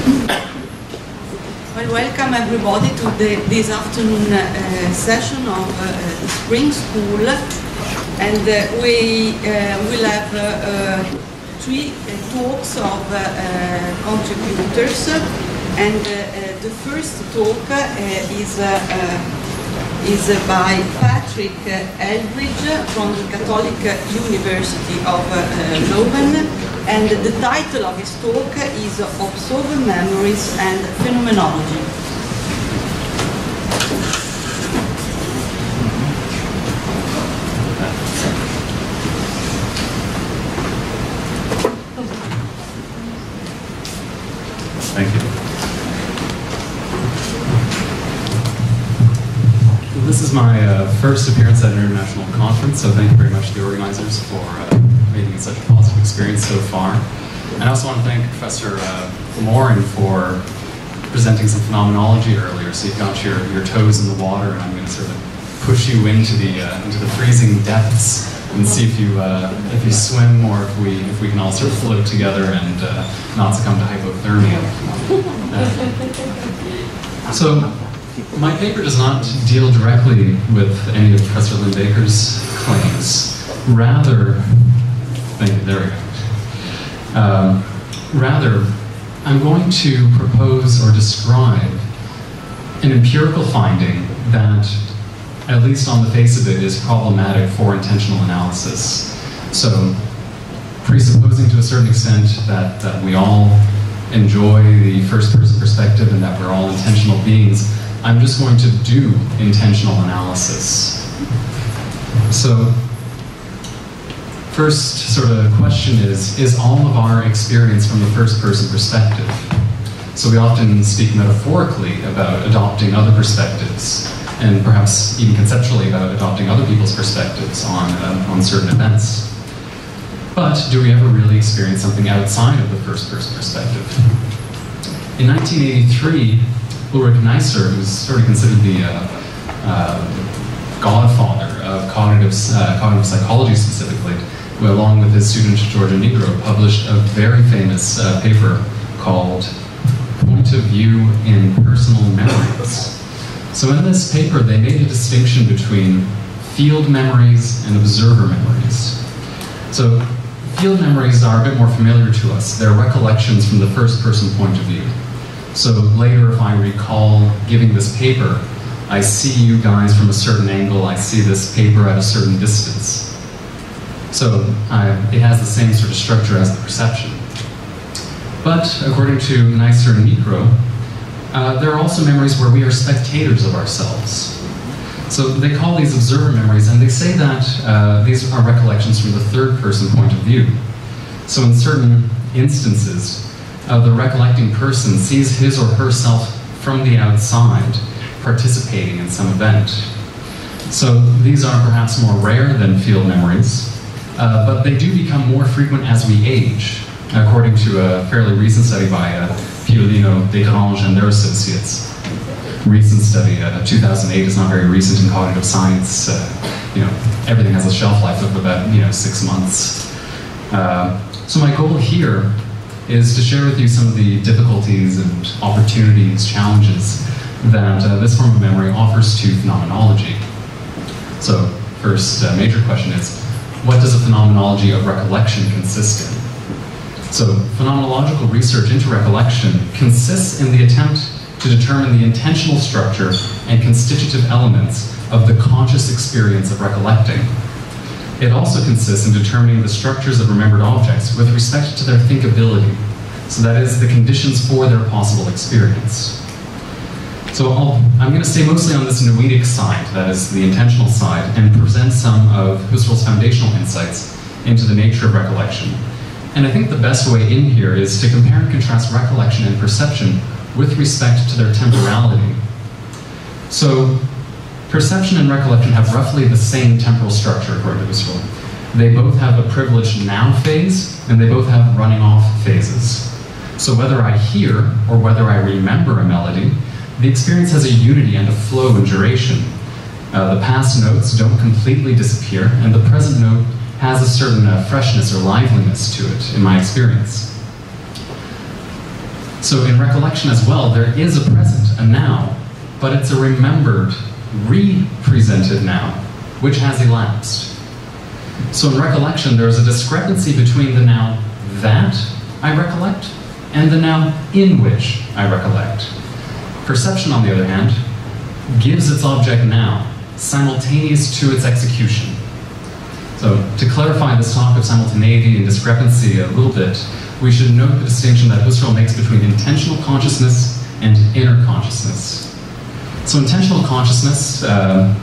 Well, welcome everybody to this afternoon session of the Spring School, and we will have three talks of contributors, and the first talk is by Patrick Eldridge from the Catholic University of Leuven, and the title of his talk is Observer Memories and Phenomenology. Thank you. This is my first appearance at an international conference, so thank you very much to the organizers for making it such a positive experience so far. And I also want to thank Professor Morin for presenting some phenomenology earlier, so you've got your toes in the water, and I'm going to sort of push you into the freezing depths and see if you swim, or if we can all sort of float together and not succumb to hypothermia. So my paper does not deal directly with any of Professor Lynne Baker's claims. Rather, thank you, there we go. Rather, I'm going to propose or describe an empirical finding that, at least on the face of it, is problematic for intentional analysis. So, presupposing to a certain extent that we all enjoy the first-person perspective and that we're all intentional beings, I'm just going to do intentional analysis. So, first sort of question is all of our experience from the first-person perspective? So we often speak metaphorically about adopting other perspectives, and perhaps even conceptually about adopting other people's perspectives on certain events. But do we ever really experience something outside of the first-person perspective? In 1983, Ulrich Neisser, who's sort of considered the godfather of cognitive psychology specifically, who, along with his student Georgia Negro, published a very famous paper called Point of View in Personal Memories. So in this paper, they made a distinction between field memories and observer memories. So field memories are a bit more familiar to us. They're recollections from the first-person point of view. So later, if I recall giving this paper, I see you guys from a certain angle, I see this paper at a certain distance. So it has the same sort of structure as the perception. But according to Neisser and Negro, there are also memories where we are spectators of ourselves. So they call these observer memories, and they say that these are recollections from the third-person point of view. So in certain instances, the recollecting person sees his or herself from the outside, participating in some event. So these are perhaps more rare than field memories, but they do become more frequent as we age, according to a fairly recent study by Piolino, Desgrange, and their associates. Recent study, 2008, is not very recent in cognitive science. Everything has a shelf life of about 6 months. So my goal here is to share with you some of the difficulties and opportunities, challenges that this form of memory offers to phenomenology. So first major question is, what does a phenomenology of recollection consist in? So phenomenological research into recollection consists in the attempt to determine the intentional structure and constitutive elements of the conscious experience of recollecting. It also consists in determining the structures of remembered objects with respect to their thinkability, so that is, the conditions for their possible experience. So I'm going to stay mostly on this noetic side, that is, the intentional side, and present some of Husserl's foundational insights into the nature of recollection. And I think the best way in here is to compare and contrast recollection and perception with respect to their temporality. So perception and recollection have roughly the same temporal structure, according to Husserl. They both have a privileged now phase, and they both have running off phases. So whether I hear or whether I remember a melody, the experience has a unity and a flow and duration. The past notes don't completely disappear, and the present note has a certain freshness or liveliness to it, in my experience. So in recollection as well, there is a present, a now, but it's a remembered, represented now, which has elapsed. So in recollection, there is a discrepancy between the now that I recollect and the now in which I recollect. Perception, on the other hand, gives its object now, simultaneous to its execution. So to clarify this talk of simultaneity and discrepancy a little bit, we should note the distinction that Husserl makes between intentional consciousness and inner consciousness. So intentional consciousness are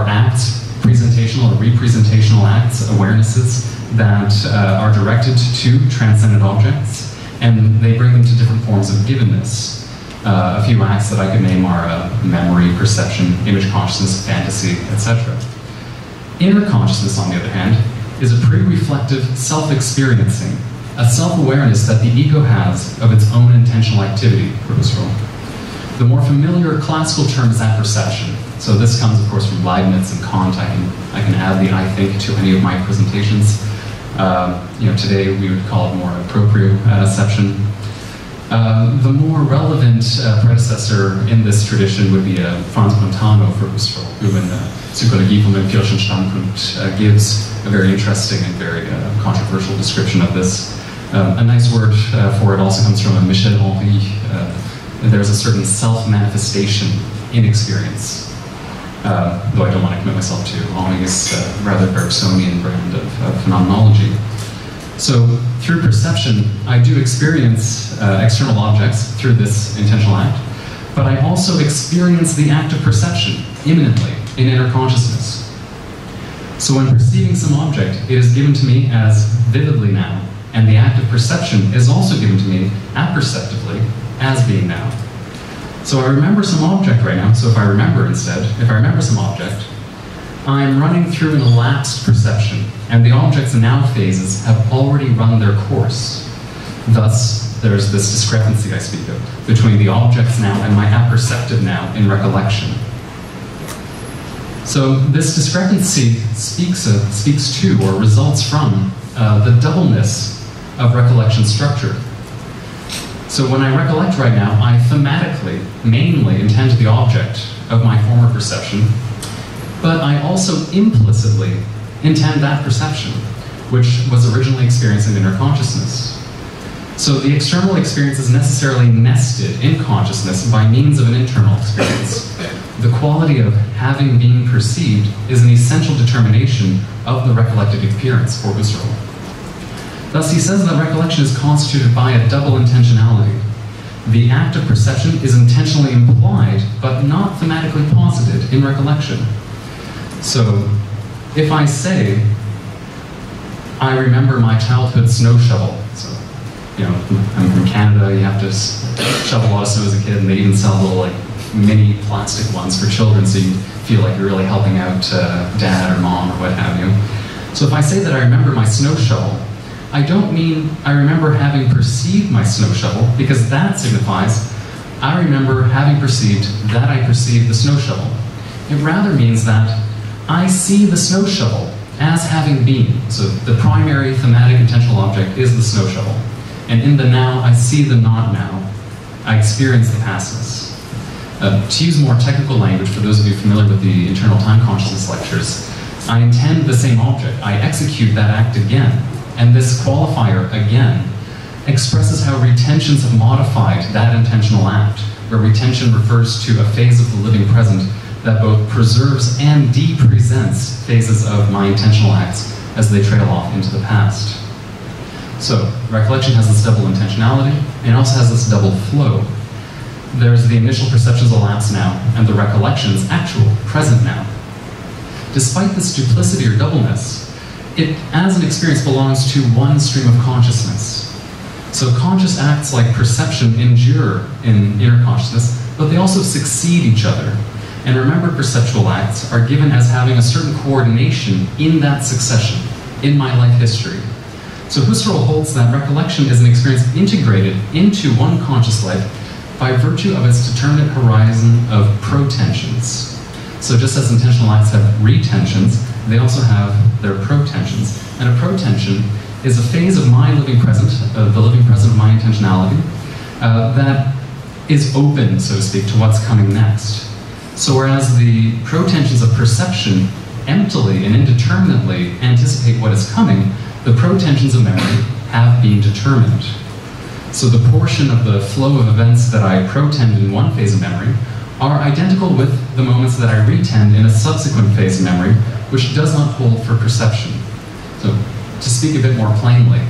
acts, presentational or representational acts, awarenesses that are directed to transcendent objects, and they bring them to different forms of givenness. A few acts that I could name are memory, perception, image consciousness, fantasy, etc. Inner consciousness, on the other hand, is a pre-reflective self-experiencing, a self-awareness that the ego has of its own intentional activity for Husserl. The more familiar classical term is apperception. So this comes, of course, from Leibniz and Kant. I can add the I think to any of my presentations. Today we would call it more proprioception. The more relevant predecessor in this tradition would be Franz Montano for Husserl, who in Psychologie vom empirischen Standpunkt gives a very interesting and very controversial description of this. A nice word for it also comes from Michel Henry. There's a certain self-manifestation in experience, though I don't want to commit myself to Henry's rather Bergsonian brand of phenomenology. So through perception, I do experience external objects through this intentional act, but I also experience the act of perception immanently in inner consciousness. So when perceiving some object, it is given to me as vividly now, and the act of perception is also given to me apperceptively as being now. So I remember some object right now, so if I remember some object, I'm running through an elapsed perception, and the object's now phases have already run their course. Thus, there's this discrepancy I speak of between the object's now and my apperceptive now in recollection. So this discrepancy speaks to or results from the doubleness of recollection structure. So when I recollect right now, I thematically, mainly intend the object of my former perception, but I also implicitly intend that perception, which was originally experienced in inner consciousness. So the external experience is necessarily nested in consciousness by means of an internal experience. The quality of having been perceived is an essential determination of the recollected appearance for Husserl. Thus, he says that recollection is constituted by a double intentionality. The act of perception is intentionally implied, but not thematically posited in recollection. So, if I say, I remember my childhood snow shovel. So, I'm from Canada, you have to shovel a lot of snow as a kid, and they even sell little mini plastic ones for children, so you feel like you're really helping out dad or mom or what have you. So if I say that I remember my snow shovel, I don't mean I remember having perceived my snow shovel, because that signifies I remember having perceived that I perceived the snow shovel. It rather means that I see the snow shovel as having been. So the primary thematic intentional object is the snow shovel. And in the now, I see the not now. I experience the pastness. To use more technical language, for those of you familiar with the internal time consciousness lectures, I intend the same object. I execute that act again. And this qualifier, again, expresses how retentions have modified that intentional act, where retention refers to a phase of the living present that both preserves and de-presents phases of my intentional acts as they trail off into the past. So, recollection has this double intentionality, and it also has this double flow. There's the initial perceptions elapsed now, and the recollections actual, present now. Despite this duplicity or doubleness, it, as an experience, belongs to one stream of consciousness. So conscious acts like perception endure in inner consciousness, but they also succeed each other. And remembered perceptual acts are given as having a certain coordination in that succession, in my life history. So Husserl holds that recollection is an experience integrated into one conscious life by virtue of its determinate horizon of protensions. So just as intentional acts have retentions, they also have their protensions. And a protension is a phase of my living present, of the living present of my intentionality, that is open, so to speak, to what's coming next. So whereas the protensions of perception emptily and indeterminately anticipate what is coming, the protensions of memory have been determined. So the portion of the flow of events that I protend in one phase of memory are identical with the moments that I retend in a subsequent phase of memory, which does not hold for perception. So to speak a bit more plainly,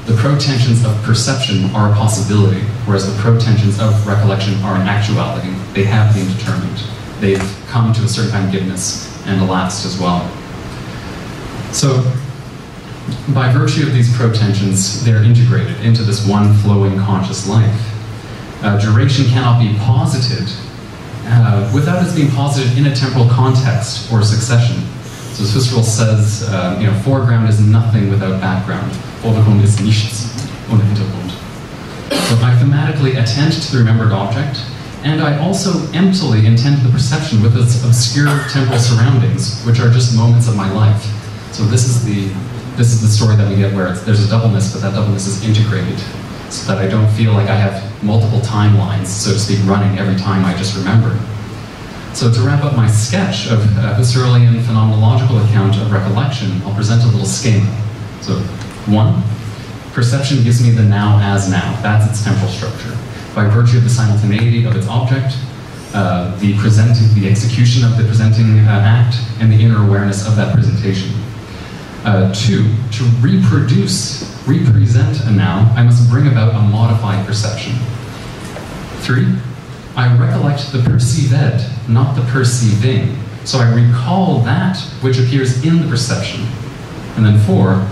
the protensions of perception are a possibility, whereas the protensions of recollection are an actuality. They have been determined. They've come to a certain kind of giveness and elapsed as well. So by virtue of these protensions, they're integrated into this one flowing conscious life. Duration cannot be posited without it being posited in a temporal context or succession. So as Husserl says, foreground is nothing without background. Vordergrund ist nichts ohne Hintergrund. So I thematically attend to the remembered object, and I also emptily intend the perception with its obscure temporal surroundings, which are just moments of my life. So this is the story that we get where there's a doubleness, but that doubleness is integrated, so that I don't feel like I have multiple timelines, so to speak, running every time I just remember. So to wrap up my sketch of Husserlian phenomenological account of recollection, I'll present a little schema. So 1, perception gives me the now as now. That's its temporal structure. By virtue of the simultaneity of its object, the execution of the presenting act, and the inner awareness of that presentation. 2, to represent a now, I must bring about a modified perception. 3, I recollect the perceived, not the perceiving. So I recall that which appears in the perception. And then 4,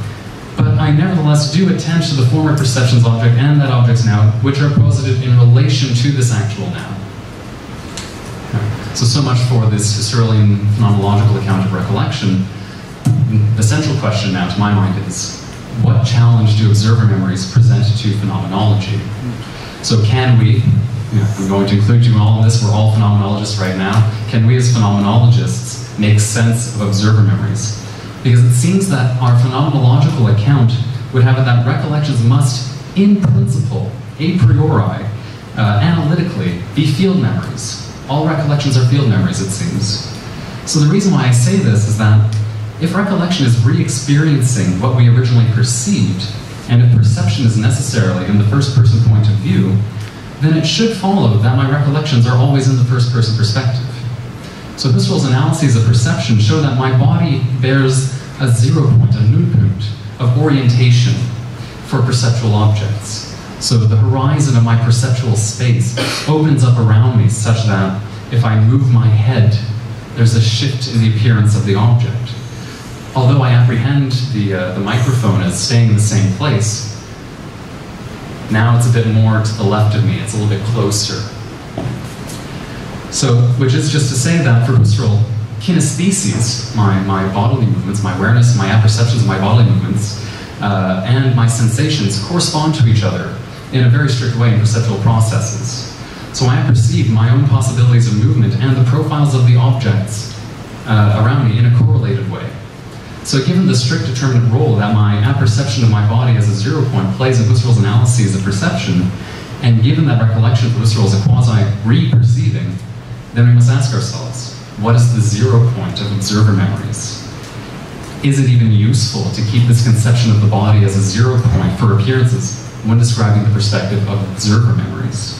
but I nevertheless do attend to the former perception's object and that object's now, which are posited in relation to this actual now. So much for this Husserlian phenomenological account of recollection. The central question now, to my mind, is what challenge do observer memories present to phenomenology? So can we, I'm going to include you all in this, we're all phenomenologists right now, can we as phenomenologists make sense of observer memories? Because it seems that our phenomenological account would have it that recollections must, in principle, a priori, analytically, be field memories. All recollections are field memories, it seems. So the reason why I say this is that if recollection is re-experiencing what we originally perceived, and if perception is necessarily in the first-person point of view, then it should follow that my recollections are always in the first-person perspective. So Husserl's analyses of perception show that my body bears a 0 point, a Nullpunkt, of orientation for perceptual objects. So the horizon of my perceptual space opens up around me such that if I move my head, there's a shift in the appearance of the object. Although I apprehend the microphone as staying in the same place, now it's a bit more to the left of me, it's a little bit closer. So, which is just to say that for Husserl, kinestheses, my bodily movements, my awareness, my apperceptions of my bodily movements, and my sensations correspond to each other in a very strict way in perceptual processes. So I perceive my own possibilities of movement and the profiles of the objects around me in a correlated way. So given the strict determinate role that my apperception of my body as a 0 point plays in Husserl's analyses of perception, and given that recollection for Husserl is a quasi-re-perceiving, then we must ask ourselves, what is the 0 point of observer memories? Is it even useful to keep this conception of the body as a 0 point for appearances when describing the perspective of observer memories?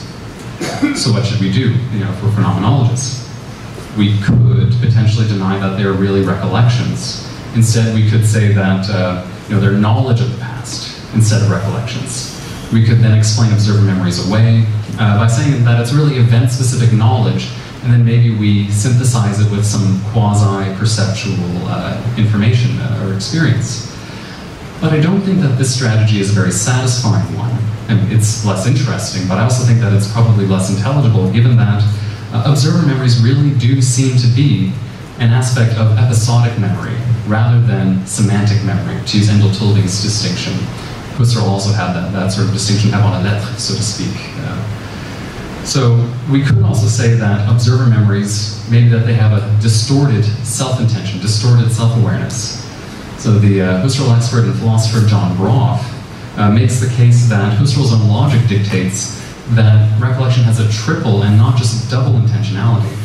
So what should we do, for phenomenologists? We could potentially deny that they're really recollections. Instead, we could say that they're knowledge of the past instead of recollections. We could then explain observer memories away by saying that it's really event-specific knowledge, and then maybe we synthesize it with some quasi-perceptual information or experience. But I don't think that this strategy is a very satisfying one. I mean, it's less interesting, but I also think that it's probably less intelligible, given that observer memories really do seem to be an aspect of episodic memory, rather than semantic memory, to use Endel Tulving's distinction. Husserl also had that sort of distinction avant la lettre, so to speak. So we could also say that observer memories, maybe that they have a distorted self-intention, distorted self-awareness. So the Husserl expert and philosopher John Groff makes the case that Husserl's own logic dictates that recollection has a triple and not just double intentionality.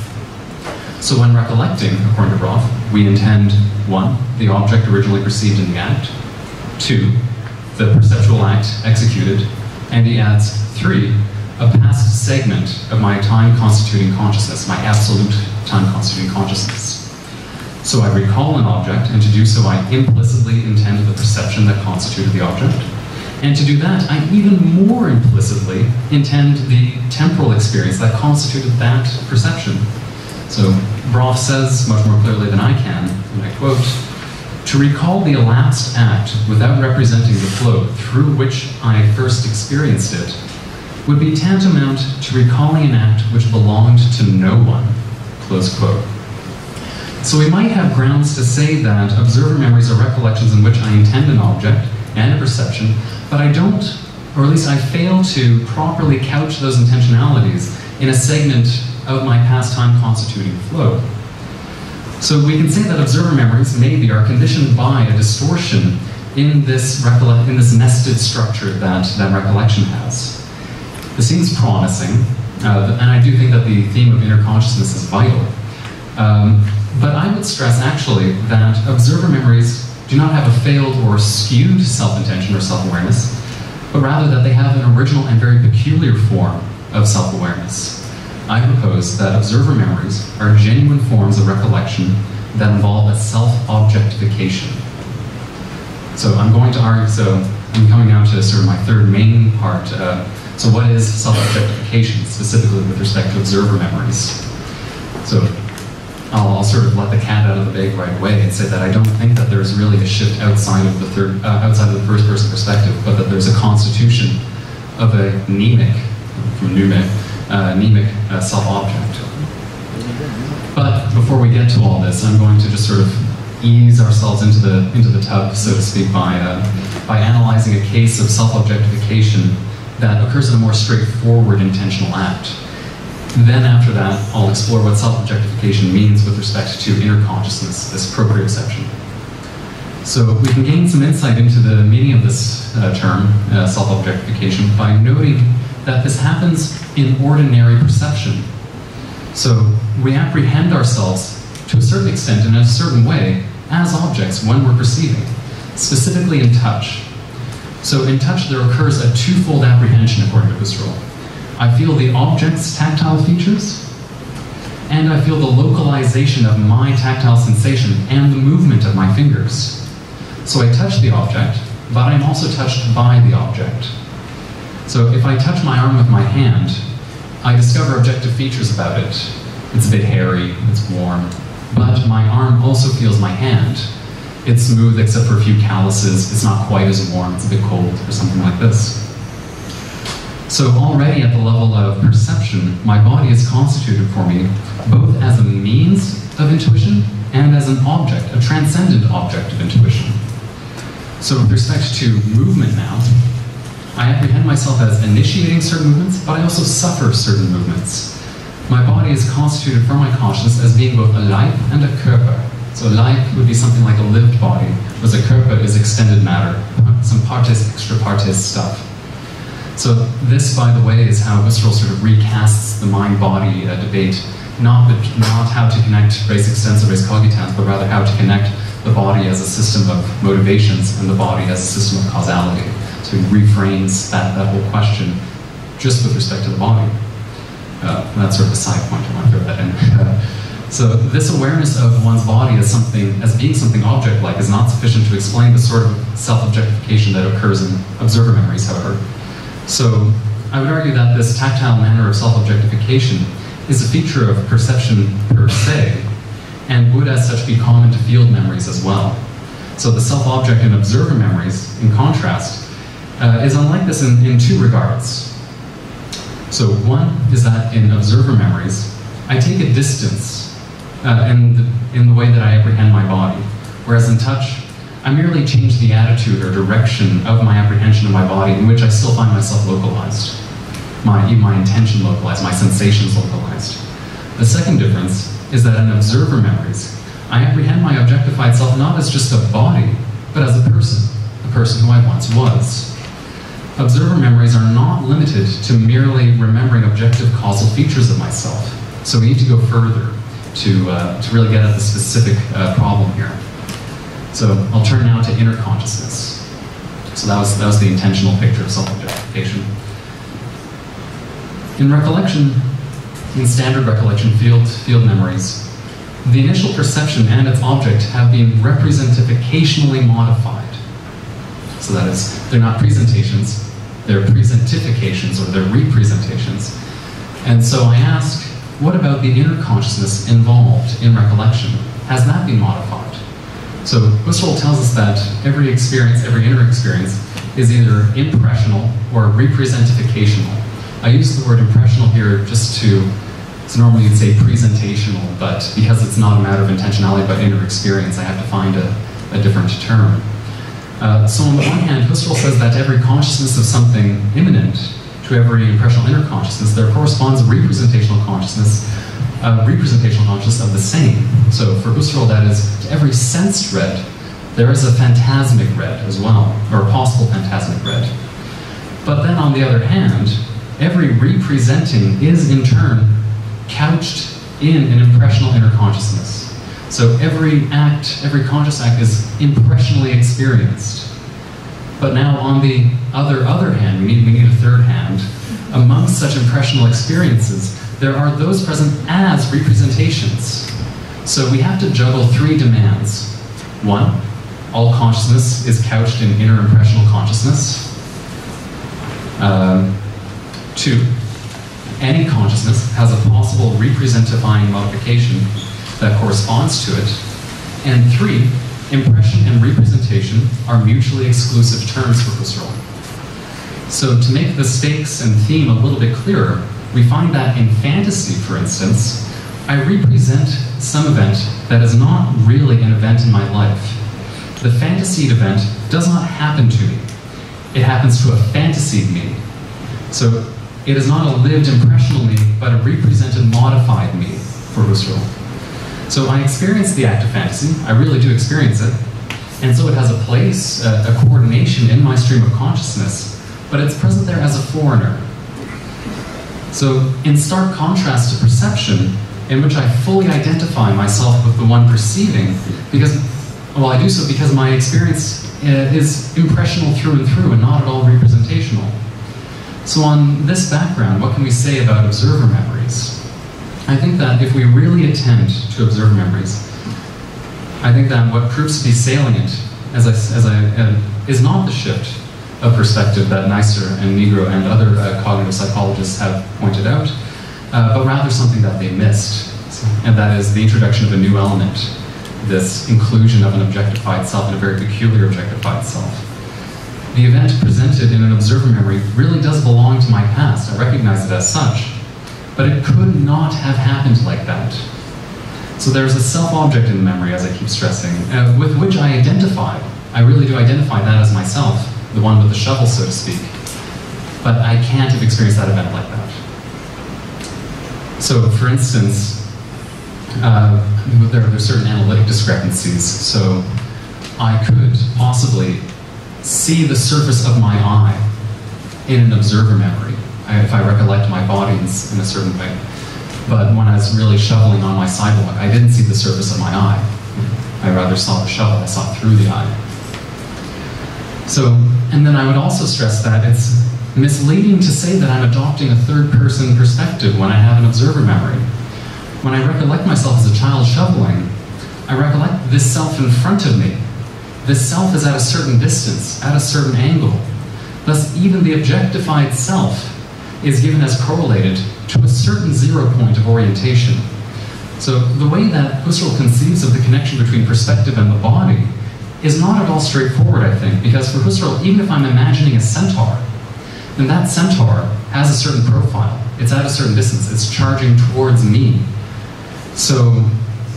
So when recollecting, according to Roth, we intend 1, the object originally perceived in the act, 2, the perceptual act executed, and he adds 3, a past segment of my time-constituting consciousness, my absolute time-constituting consciousness. So I recall an object, and to do so I implicitly intend the perception that constituted the object. And to do that, I even more implicitly intend the temporal experience that constituted that perception. So Roth says, much more clearly than I can, and I quote, "To recall the elapsed act without representing the flow through which I first experienced it would be tantamount to recalling an act which belonged to no one," close quote. So we might have grounds to say that observer memories are recollections in which I intend an object and a perception, but I don't, or at least I fail to properly couch those intentionalities in a segment of my past time constituting flow. So we can say that observer memories maybe are conditioned by a distortion in this nested structure that recollection has. This seems promising, and I do think that the theme of inner consciousness is vital. But I would stress actually that observer memories do not have a failed or skewed self-intention or self-awareness, but rather that they have an original and very peculiar form of self-awareness. I propose that observer memories are genuine forms of recollection that involve a self-objectification. So I'm going to argue, so I'm coming now to sort of my third main part. So what is self-objectification, specifically with respect to observer memories? So I'll sort of let the cat out of the bag right away and say that I don't think that there's really a shift outside of the first-person perspective, but that there's a constitution of a mnemic, from mnemic, self-object. But before we get to all this, I'm going to just sort of ease ourselves into the tub, so to speak, by analyzing a case of self-objectification that occurs in a more straightforward intentional act. Then after that, I'll explore what self-objectification means with respect to inner consciousness, this proprioception. So we can gain some insight into the meaning of this term, self-objectification, by noting that this happens in ordinary perception. So we apprehend ourselves to a certain extent, in a certain way, as objects when we're perceiving, specifically in touch. So in touch, there occurs a twofold apprehension according to Husserl. I feel the object's tactile features, and I feel the localization of my tactile sensation and the movement of my fingers. So I touch the object, but I'm also touched by the object. So if I touch my arm with my hand, I discover objective features about it. It's a bit hairy, it's warm, but my arm also feels my hand. It's smooth except for a few calluses, it's not quite as warm, it's a bit cold, or something like this. So already at the level of perception, my body is constituted for me both as a means of intuition and as an object, a transcendent object of intuition. So with respect to movement now, I apprehend myself as initiating certain movements, but I also suffer certain movements. My body is constituted for my consciousness as being both a Leib and a Körper. So a Leib would be something like a lived body, whereas a Körper is extended matter, some partes, extra partes stuff. So this, by the way, is how Husserl sort of recasts the mind-body debate, not how to connect res extensa, res cogitans, but rather how to connect the body as a system of motivations and the body as a system of causality. So he reframes that whole question just with respect to the body. That's sort of a side point, I want to throw that in. So this awareness of one's body as being something object-like is not sufficient to explain the sort of self-objectification that occurs in observer memories, however. So I would argue that this tactile manner of self-objectification is a feature of perception per se, and would as such be common to field memories as well. So the self-object in observer memories, in contrast, is unlike this in two regards. So one is that in observer memories, I take a distance in the way that I apprehend my body, whereas in touch, I merely change the attitude or direction of my apprehension of my body, in which I still find myself localized, my intention localized, my sensations localized. The second difference is that in observer memories, I apprehend my objectified self not as just a body, but as a person who I once was. observer memories are not limited to merely remembering objective causal features of myself. So we need to go further to really get at the specific problem here. So I'll turn now to inner consciousness. So that was the intentional picture of self-objectification. In recollection, in standard recollection field memories, the initial perception and its object have been representificationally modified. So that is, they're not presentations, they're presentifications, or they're representations. And so I ask, what about the inner consciousness involved in recollection? Has that been modified? So Husserl tells us that every experience, every inner experience, is either impressional or representificational. I use the word impressional here just to, so normally you'd say presentational, but because it's not a matter of intentionality but inner experience, I have to find a different term. So on the one hand, Husserl says that every consciousness of something immanent to every impressional inner consciousness, there corresponds a representational consciousness of the same. So for Husserl, that is, to every sensed red, there is a phantasmic red as well, or a possible phantasmic red. But then on the other hand, every representing is in turn couched in an impressional inner consciousness. So every act, every conscious act is impressionally experienced. But now on the other hand, we need a third hand, amongst such impressional experiences, there are those present as representations. So we have to juggle three demands. One, all consciousness is couched in inner impressional consciousness. Two, any consciousness has a possible representifying modification that corresponds to it. And three, impression and representation are mutually exclusive terms for Husserl. So to make the stakes and theme a little bit clearer, we find that in fantasy, for instance, I represent some event that is not really an event in my life. The fantasied event does not happen to me. It happens to a fantasied me. So it is not a lived impressional me, but a represented modified me for Husserl. So I experience the act of fantasy, I really do experience it, and so it has a place, a coordination in my stream of consciousness, but it's present there as a foreigner. So in stark contrast to perception, in which I fully identify myself with the one perceiving, because, well, I do so because my experience is impressional through and through and not at all representational. So on this background, what can we say about observer memories? I think that if we really attend to observer memories, I think that what proves to be salient is not the shift of perspective that Neisser and Negro and other cognitive psychologists have pointed out, but rather something that they missed, and that is the introduction of a new element, this inclusion of an objectified self, and a very peculiar objectified self. The event presented in an observer memory really does belong to my past. I recognize it as such. But it could not have happened like that. So there's a self-object in the memory, as I keep stressing, with which I identify. I really do identify that as myself, the one with the shovel, so to speak. But I can't have experienced that event like that. So, for instance, there are certain analytic discrepancies. So I could possibly see the surface of my eye in an observer memory, if I recollect my body in a certain way. But when I was really shoveling on my sidewalk, I didn't see the surface of my eye. I rather saw the shovel, I saw it through the eye. So, and then I would also stress that it's misleading to say that I'm adopting a third-person perspective when I have an observer memory. When I recollect myself as a child shoveling, I recollect this self in front of me. This self is at a certain distance, at a certain angle. Thus, even the objectified self is given as correlated to a certain zero point of orientation. So the way that Husserl conceives of the connection between perspective and the body is not at all straightforward, I think, because for Husserl, even if I'm imagining a centaur, then that centaur has a certain profile. It's at a certain distance. It's charging towards me. So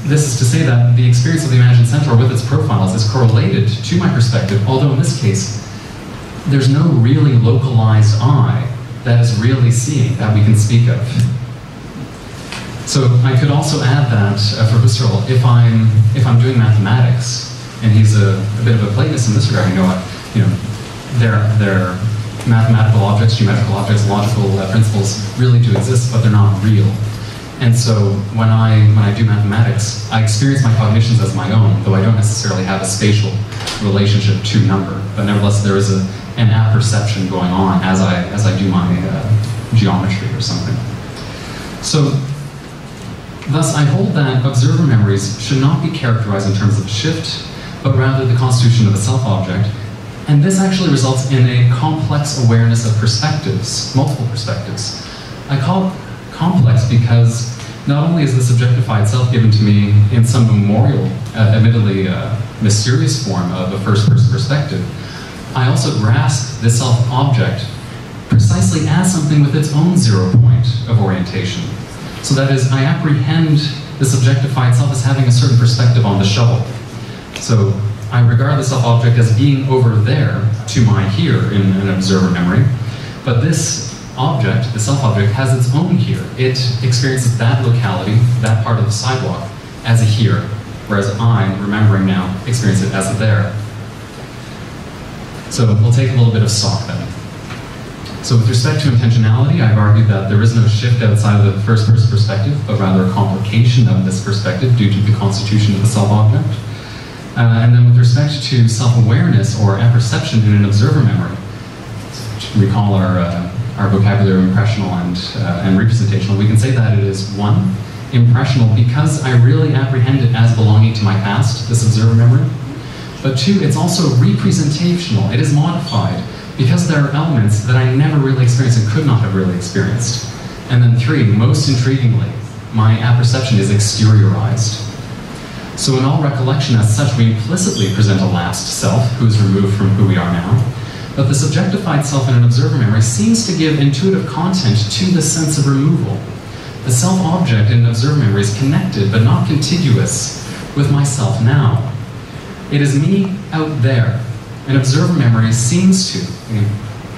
this is to say that the experience of the imagined centaur with its profiles is correlated to my perspective, although in this case, there's no really localized I that is really seeing, that we can speak of. So I could also add that for Husserl, if I'm doing mathematics, and he's a bit of a Platonist in this regard, mathematical objects, geometrical objects, logical principles really do exist, but they're not real. And so when I do mathematics, I experience my cognitions as my own, though I don't necessarily have a spatial relationship to number. But nevertheless, there is an apperception going on as I do my geometry or something. So, thus, I hold that observer memories should not be characterized in terms of shift, but rather the constitution of a self-object. And this actually results in a complex awareness of perspectives, multiple perspectives. I call it complex because not only is this objectified self given to me in some memorial, admittedly mysterious form of a first-person perspective, I also grasp this self-object precisely as something with its own zero point of orientation. So that is, I apprehend this objectified self as having a certain perspective on the shovel. So I regard the self-object as being over there to my here in an observer memory, but this object, the self-object, has its own here. It experiences that locality, that part of the sidewalk, as a here, whereas I, remembering now, experience it as a there. So we'll take a little bit of stock then. So with respect to intentionality, I've argued that there is no shift outside of the first-person perspective, but rather a complication of this perspective due to the constitution of the self-object. And then with respect to self-awareness or apperception in an observer memory, to recall our vocabulary of impressional and representational, we can say that it is one, impressional because I really apprehend it as belonging to my past, this observer memory. But two, it's also representational. It is modified because there are elements that I never really experienced and could not have really experienced. And then three, most intriguingly, my apperception is exteriorized. So in all recollection as such, we implicitly present a lapsed self who is removed from who we are now. But the subjectified self in an observer memory seems to give intuitive content to the sense of removal. The self-object in an observer memory is connected, but not contiguous, with myself now. It is me out there. An observer memory seems to,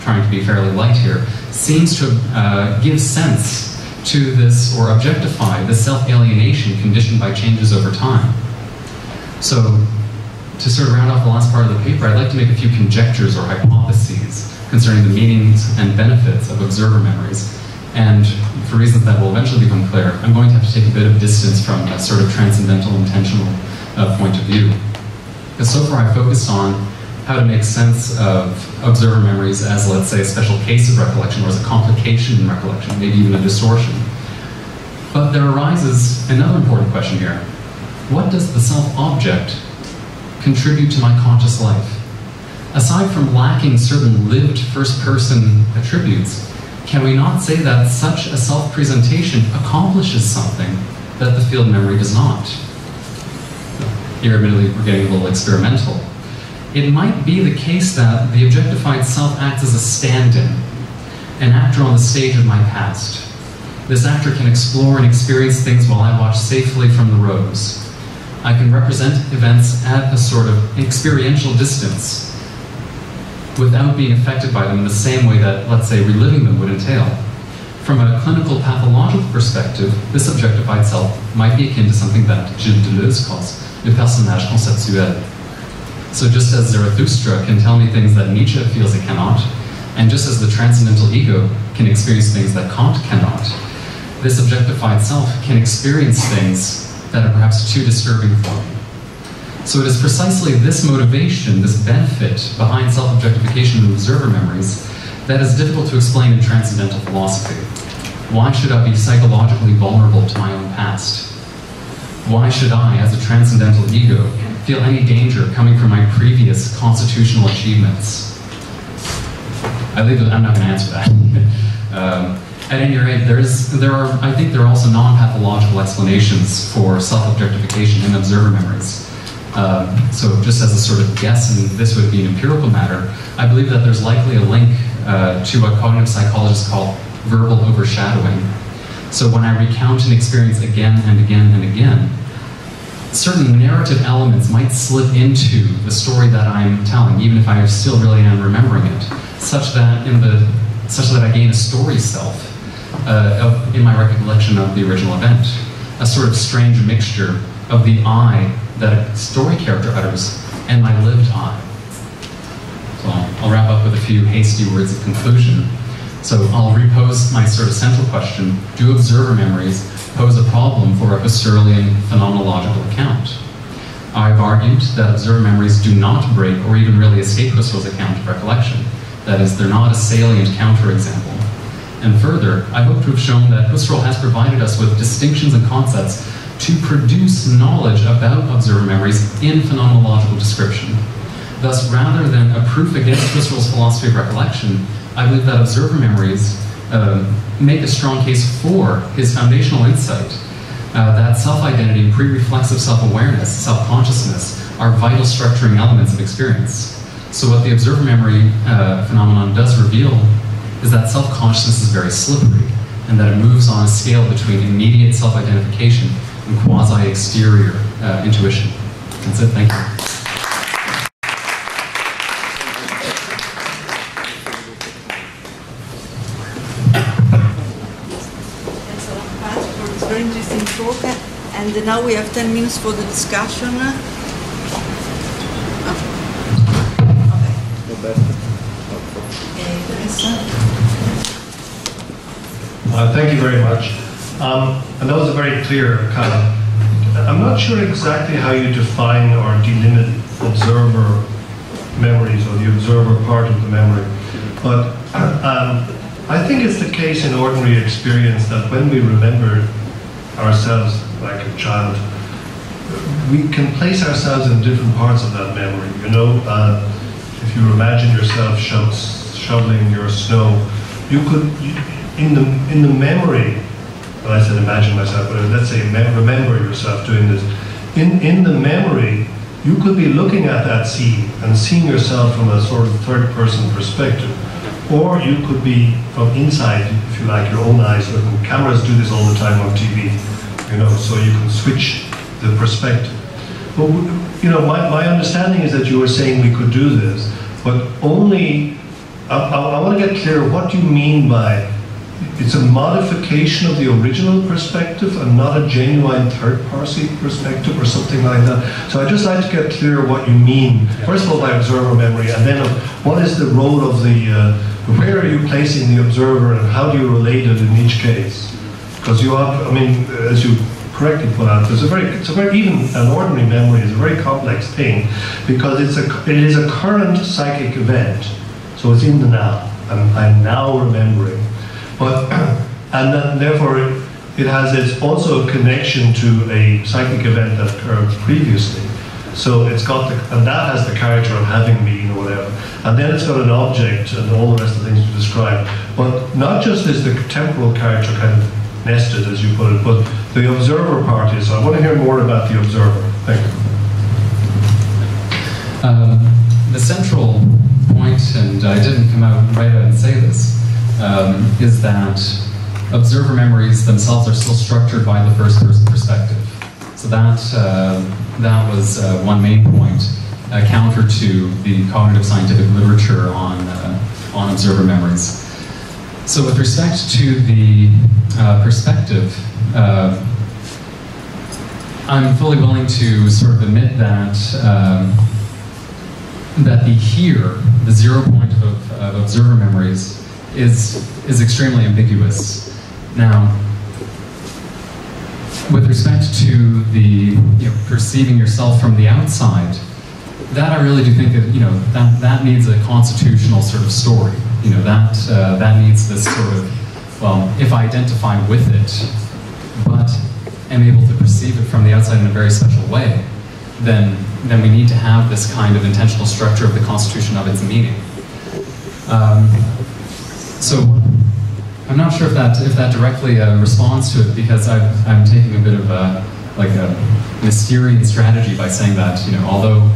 trying to be fairly light here, seems to give sense to this, or objectify the self-alienation conditioned by changes over time. So, to sort of round off the last part of the paper, I'd like to make a few conjectures or hypotheses concerning the meanings and benefits of observer memories. And for reasons that will eventually become clear, I'm going to have to take a bit of distance from a sort of transcendental, intentional point of view. Because so far I've focused on how to make sense of observer memories as, let's say, a special case of recollection, or as a complication in recollection, maybe even a distortion. But there arises another important question here. What does the self-object contribute to my conscious life? Aside from lacking certain lived first-person attributes, can we not say that such a self-presentation accomplishes something that the field memory does not? Here, admittedly, we're getting a little experimental. It might be the case that the objectified self acts as a stand-in, an actor on the stage of my past. This actor can explore and experience things while I watch safely from the rows. I can represent events at a sort of experiential distance without being affected by them in the same way that, let's say, reliving them would entail. From a clinical pathological perspective, this objectified self might be akin to something that Gilles Deleuze calls le personnage conceptuel. So just as Zarathustra can tell me things that Nietzsche feels it cannot, and just as the transcendental ego can experience things that Kant cannot, this objectified self can experience things that are perhaps too disturbing for me. So it is precisely this motivation, this benefit behind self-objectification in observer memories that is difficult to explain in transcendental philosophy. Why should I be psychologically vulnerable to my own past? Why should I, as a transcendental ego, feel any danger coming from my previous constitutional achievements? I'm not going to answer that. At any rate, I think there are also non-pathological explanations for self-objectification in observer memories. So just as a sort of guess, and this would be an empirical matter, I believe that there's likely a link to what cognitive psychologists call verbal overshadowing. So when I recount an experience again and again and again, certain narrative elements might slip into the story that I'm telling, even if I still really am remembering it, such that I gain a story self in my recollection of the original event, a sort of strange mixture of the I that a story character utters and my lived I. So I'll wrap up with a few hasty words of conclusion. So I'll repose my sort of central question: do observer memories pose a problem for a Husserlian phenomenological account? I've argued that observer memories do not break or even really escape Husserl's account of recollection. That is, they're not a salient counterexample. And further, I hope to have shown that Husserl has provided us with distinctions and concepts to produce knowledge about observer memories in phenomenological description. Thus, rather than a proof against Husserl's philosophy of recollection, I believe that observer memories make a strong case for his foundational insight that self-identity, pre-reflexive self-awareness, self-consciousness are vital structuring elements of experience. So what the observer memory phenomenon does reveal is that self-consciousness is very slippery, and that it moves on a scale between immediate self-identification and quasi-exterior intuition. That's it, thank you. Thanks a lot, Pat, for this very interesting talk. And now we have 10 minutes for the discussion. Thank you very much. And that was a very clear comment. I'm not sure exactly how you define or delimit observer memories or the observer part of the memory, but I think it's the case in ordinary experience that when we remember ourselves like a child, we can place ourselves in different parts of that memory. You know, if you imagine yourself shoveling your snow, you could, in the memory, well, I said imagine myself, but let's say remember yourself doing this. In the memory, you could be looking at that scene and seeing yourself from a sort of third-person perspective. Or you could be from inside, if you like, your own eyes looking. Cameras do this all the time on TV, you know, so you can switch the perspective. But, you know, my understanding is that you were saying we could do this, but only, I want to get clear, what do you mean by it's a modification of the original perspective and not a genuine third-party perspective or something like that? So I'd just like to get clear what you mean, first of all, by observer memory, and then what is the role of the, where are you placing the observer and how do you relate it in each case? Because you have, I mean, as you correctly put out, it's a very, even an ordinary memory is a very complex thing because it is a current psychic event. So it's in the now, I'm now remembering. But, and then therefore it has also a connection to a psychic event that occurred previously. So it's got and that has the character of having been or whatever. And then it's got an object and all the rest of the things you described. But not just is the temporal character kind of nested, as you put it, but the observer part is. So I want to hear more about the observer. Thank you. The central point, and I didn't come out right out and say this, is that observer memories themselves are still structured by the first-person perspective. So that was one main point, counter to the cognitive scientific literature on observer memories. So with respect to the perspective, I'm fully willing to sort of admit that that the here, the 0 point of observer memories, is extremely ambiguous. Now, with respect to the perceiving yourself from the outside, that I really do think that that needs a constitutional sort of story. You know, that needs this sort of, well, if I identify with it, but am able to perceive it from the outside in a very special way, then we need to have this kind of intentional structure of the constitution of its meaning. So I'm not sure if that directly responds to it, because I'm taking a bit of a Mysterian strategy by saying that although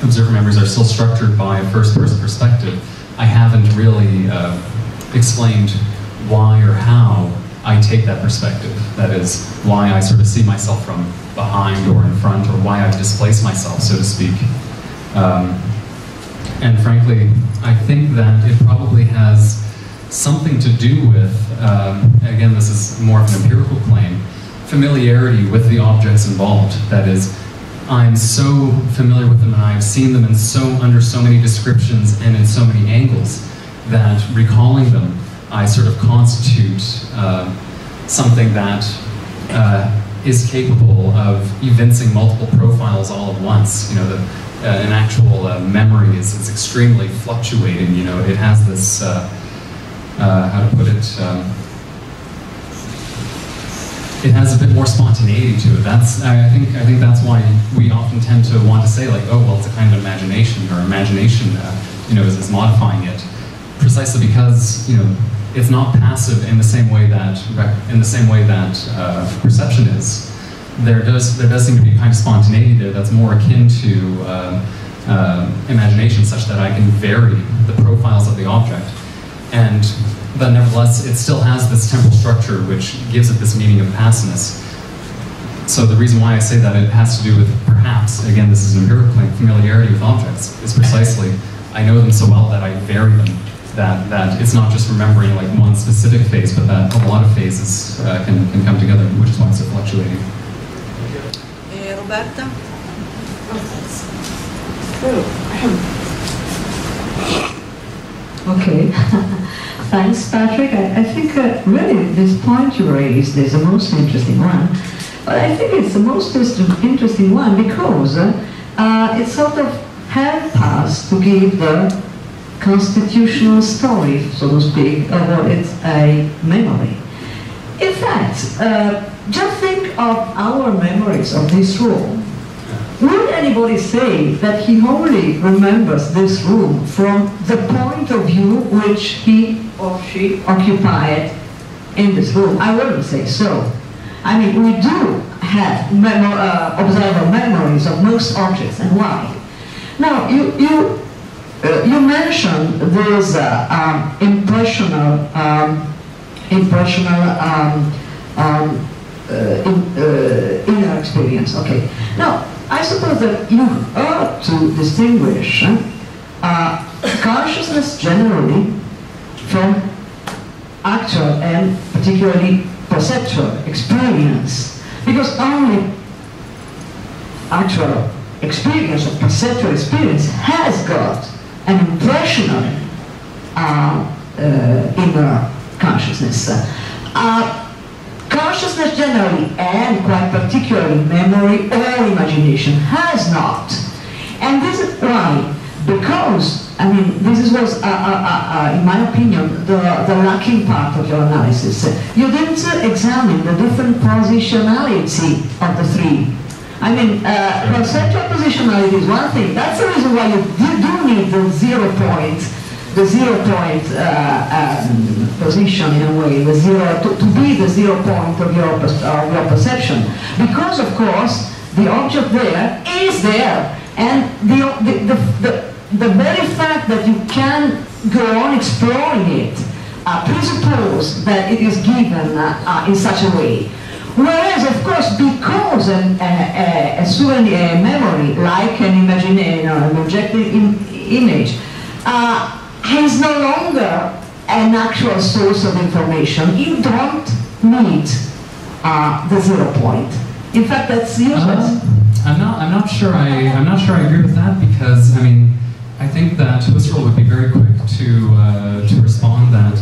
observer memories are still structured by a first-person perspective, I haven't really explained why or how I take that perspective. That is, why I sort of see myself from behind or in front, or why I displace myself, so to speak. And frankly, I think that it probably has something to do with, again, this is more of an empirical claim, familiarity with the objects involved. That is, I'm so familiar with them and I've seen them in under so many descriptions and in so many angles that recalling them, I sort of constitute something that is capable of evincing multiple profiles all at once. You know, an actual memory is extremely fluctuating. You know, it has this, how to put it, it has a bit more spontaneity to it. I think that's why we often tend to want to say, like, oh, well, it's a kind of imagination, or imagination, you know, is modifying it, precisely because, you know, it's not passive in the same way that perception is. There does seem to be a kind of spontaneity there that's more akin to imagination, such that I can vary the profiles of the object, but nevertheless, it still has this temporal structure which gives it this meaning of passiveness. So the reason why I say that it has to do with, perhaps, again, this is an empirical claim, familiarity with objects, is precisely, I know them so well that I vary them, that it's not just remembering like one specific phase, but that a lot of phases can come together, which is why it's so fluctuating. Roberta? Okay, thanks, Patrick. I think really this point you raised is the most interesting one. But I think it's the most interesting one because it sort of helps us to give the constitutional story, so to speak, of what is a memory. In fact, just think of our memories of this room. Would anybody say that he only remembers this room from the point of view which he or she occupied in this room? I wouldn't say so. I mean, we do have observer memories of most objects, and why? Now, you mentioned this impressional inner experience. Okay. Now, I suppose that you ought to distinguish consciousness generally from actual and particularly perceptual experience, because only actual experience or perceptual experience has got an impressional inner consciousness. Consciousness generally, and quite particularly memory or imagination, has not. And this is why, because, I mean, this was, in my opinion, the lacking part of your analysis. You didn't examine the different positionality of the three. I mean, conceptual positionality is one thing. That's the reason why you do need the 0 point position in a way, to be the 0 point of your perception, because of course the object there is there, and the very fact that you can go on exploring it presupposes that it is given in such a way. Whereas, of course, because a memory, like an imagination or an objective image, is no longer an actual source of information, you don't need the 0 point. In fact, that's useless. I'm not sure I agree with that, because I mean, I think that Husserl would be very quick to respond that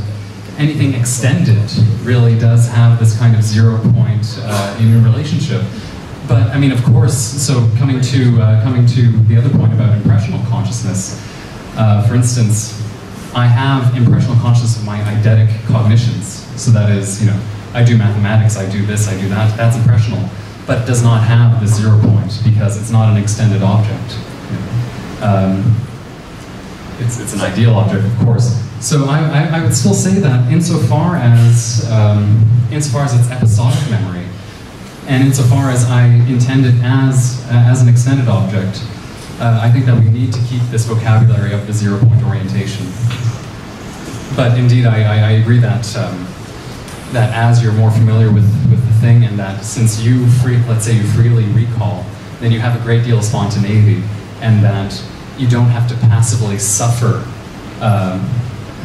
anything extended really does have this kind of 0 point in relationship. But I mean, of course, so coming to the other point about impressional consciousness, for instance, I have impressional consciousness of my eidetic cognitions. So that is, you know, I do mathematics, I do this, I do that. That's impressional, but does not have the 0 point because it's not an extended object. It's an ideal object, of course. So I would still say that insofar as it's episodic memory, and insofar as I intend it as an extended object, I think that we need to keep this vocabulary of the 0 point orientation. But indeed, I agree that that as you're more familiar with the thing, and that since let's say you freely recall, then you have a great deal of spontaneity, and that you don't have to passively suffer,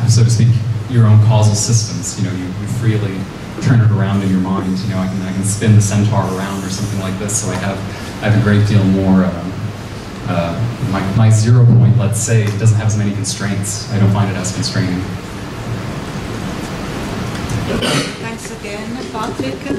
so to speak, your own causal systems. You know, you freely turn it around in your mind. You know, I can spin the centaur around or something like this, so I have I have a great deal more, my 0 point, let's say, doesn't have as many constraints. I don't find it as constraining. Thanks again, Patrick.